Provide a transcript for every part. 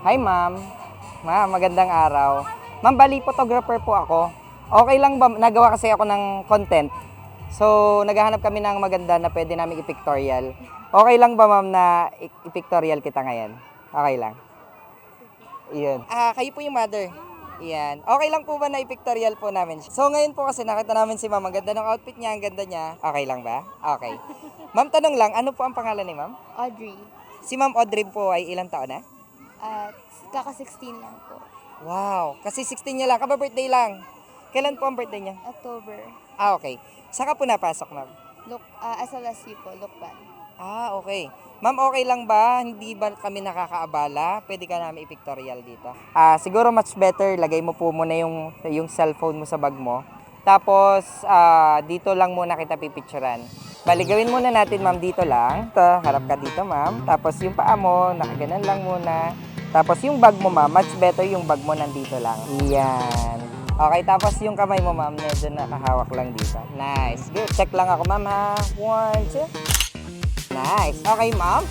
Hi, ma'am. Ma'am, magandang araw. Ma'am, bali photographer po ako. Okay lang ba, nagawa kasi ako ng content. So, naghahanap kami ng maganda na pwede namin i-pictorial. Okay lang ba, ma'am, na i-pictorial kita ngayon? Okay lang. Iyon. Kayo po yung mother. Iyan. Okay lang po ba na i-pictorial po namin? So, ngayon po kasi nakita namin si ma'am. Ang ganda ng outfit niya, ang ganda niya. Okay lang ba? Okay. Ma'am, tanong lang, ano po ang pangalan ni ma'am? Audrey. Si ma'am Audrey po ay ilang taon na? At kaka-16 lang po. Wow, kasi 16 niya lang, kaba-birthday lang. Kailan po ang birthday niya? October. Okay. Saan ka po napasok, ma'am? SLSU po, Lukban. Okay. Ma'am, okay lang ba? Hindi ba kami nakakaabala? Pwede ka namin i-pictorial dito. Siguro much better, lagay mo po muna yung cellphone mo sa bag mo. Tapos, dito lang muna kita pipicturan. Bali, gawin muna natin, ma'am, dito lang. Ito, harap ka dito, ma'am. Tapos yung paa mo, nakaganan lang muna. Tapos yung bag mo, ma'am, much better yung bag mo nandito lang. Iyan. Okay, tapos yung kamay mo, ma'am, medyo nakahawak lang dito. Nice. Good. Check lang ako, ma'am, ha. 1, 2. Nice. Okay, ma'am.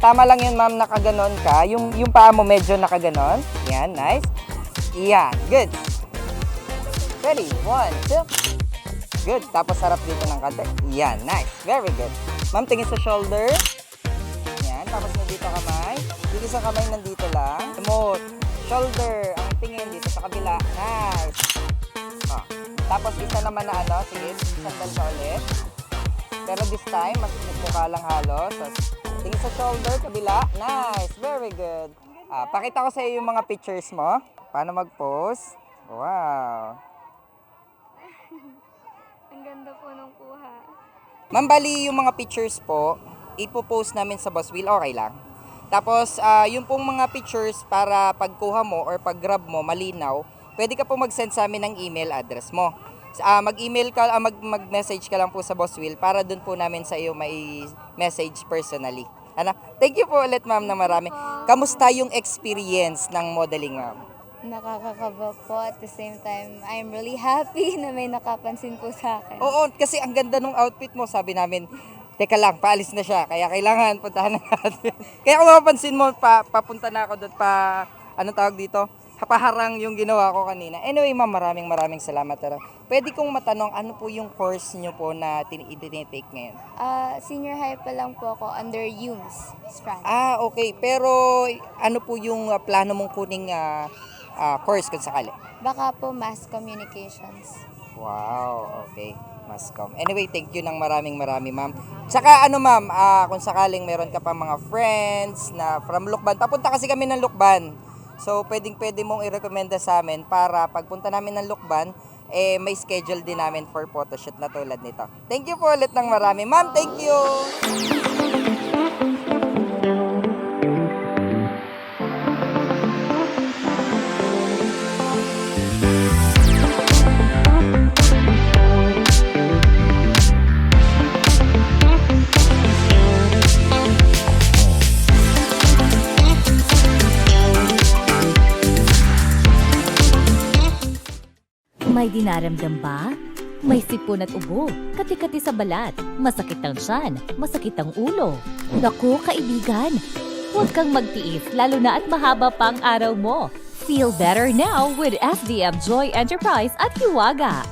Tama lang yun, ma'am, nakaganon ka. Yung paa mo medyo nakaganon. Yan, nice. Yan. Good. Ready? 1, 2. Good. Tapos harap dito ng kante. Yan. Nice. Very good. Ma'am, tingin sa shoulder. Yan. Tapos nandito kamay. Dito sa kamay nandito lang. Smooth. Shoulder. Ang tingin dito sa kabila. Nice. Tapos isa naman na ano. Sige. Sandal ka ulit. Pero this time, mas mukha lang halos. So, tingin sa shoulder. Kabila. Nice. Very good. Pakita ko sa iyo yung mga pictures mo. Paano mag-pose. Wow. Ang ganda po ng kuha. Ma'am, bali yung mga pictures po, ipopost namin sa Boss Will, okay lang. Tapos, yung pong mga pictures para pagkuha mo or pag-grab mo, malinaw, pwede ka po mag-send sa amin ng email address mo. Mag-email ka, mag-message ka lang po sa Boss Will para dun po namin sa iyo may message personally. Ano? Thank you po ulit, ma'am, na marami. Kamusta yung experience ng modeling, ma'am? Nakakakaba po at the same time, I'm really happy na may nakapansin po sa akin. Oo, kasi ang ganda ng outfit mo. Sabi namin, teka lang, paalis na siya. Kaya kailangan puntahan na natin. Kaya kung mapapansin mo, papunta na ako doon anong tawag dito? Paharang yung ginawa ko kanina. Anyway, ma'am, maraming salamat. Pwede kong matanong, ano po yung course nyo po na tinitake ngayon? Senior high pa lang po ako under UMS strand. Okay. Pero ano po yung plano mong kuning course kung sakali? Baka po mass communications. Wow, okay. Mascom. Anyway, thank you ng maraming, ma'am. Tsaka ano, ma'am, kung sakaling meron ka pa mga friends na from Lukban, papunta kasi kami ng Lukban. So, pwede mong i-recommenda sa amin para pagpunta namin ng Lukban, may schedule din namin for photoshoot na tulad nito. Thank you po ulit ng marami. Ma'am, thank you! May dinaramdam ba? May sipon at ubo, kati-kati sa balat, masakit ang tiyan, masakit ang ulo. Naku, kaibigan! Huwag kang magtiis, lalo na at mahaba pang araw mo. Feel better now with SDM Joy Enterprise at Hiwaga.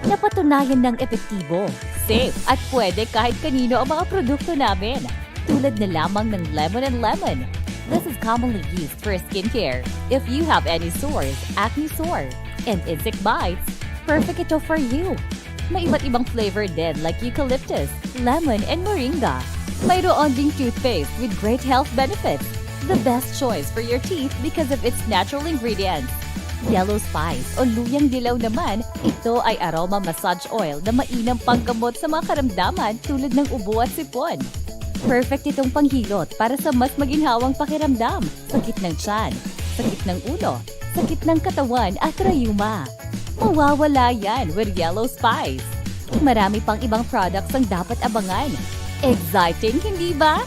Napatunayan ng epektibo, safe at pwede kahit kanino ang mga produkto namin. Tulad na lamang ng Lemon and Lemon. This is commonly used for skincare. If you have any sores, acne sore, and insect bites, perfect ito for you. May iba't ibang flavor din like eucalyptus, lemon, and moringa. Mayroon ding toothpaste with great health benefits. The best choice for your teeth because of its natural ingredients. Yellow spice o luyang dilaw naman, ito ay aroma massage oil na mainam panggamot sa mga karamdaman tulad ng ubo at sipon. Perfect itong panghilot para sa mas maginhawang pakiramdam, sakit ng tiyan, sakit ng ulo, sakit ng katawan at rayuma. Mawawala yan with Yellow Spice. Marami pang ibang products ang dapat abangan. Exciting, hindi ba?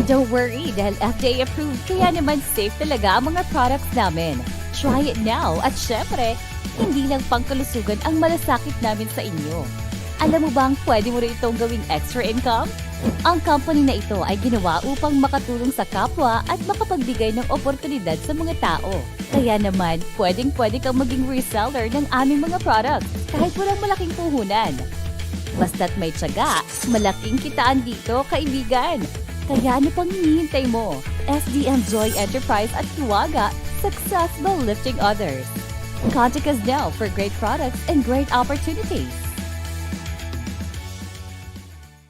Don't worry dahil FDA approved kaya naman safe talaga ang mga products namin. Try it now at syempre, hindi lang pangkalusugan ang malasakit namin sa inyo. Alam mo bang pwede mo rin itong gawing extra income? Ang company na ito ay ginawa upang makatulong sa kapwa at makapagbigay ng oportunidad sa mga tao. Kaya naman, pwedeng-pwede kang maging reseller ng aming mga products kahit walang malaking puhunan. Basta't may tiyaga, malaking kitaan dito, kaibigan. Kaya ano pang hinihintay mo? SDM Joy Enterprise at Hiwaga, success by lifting others. Contact us now for great products and great opportunities.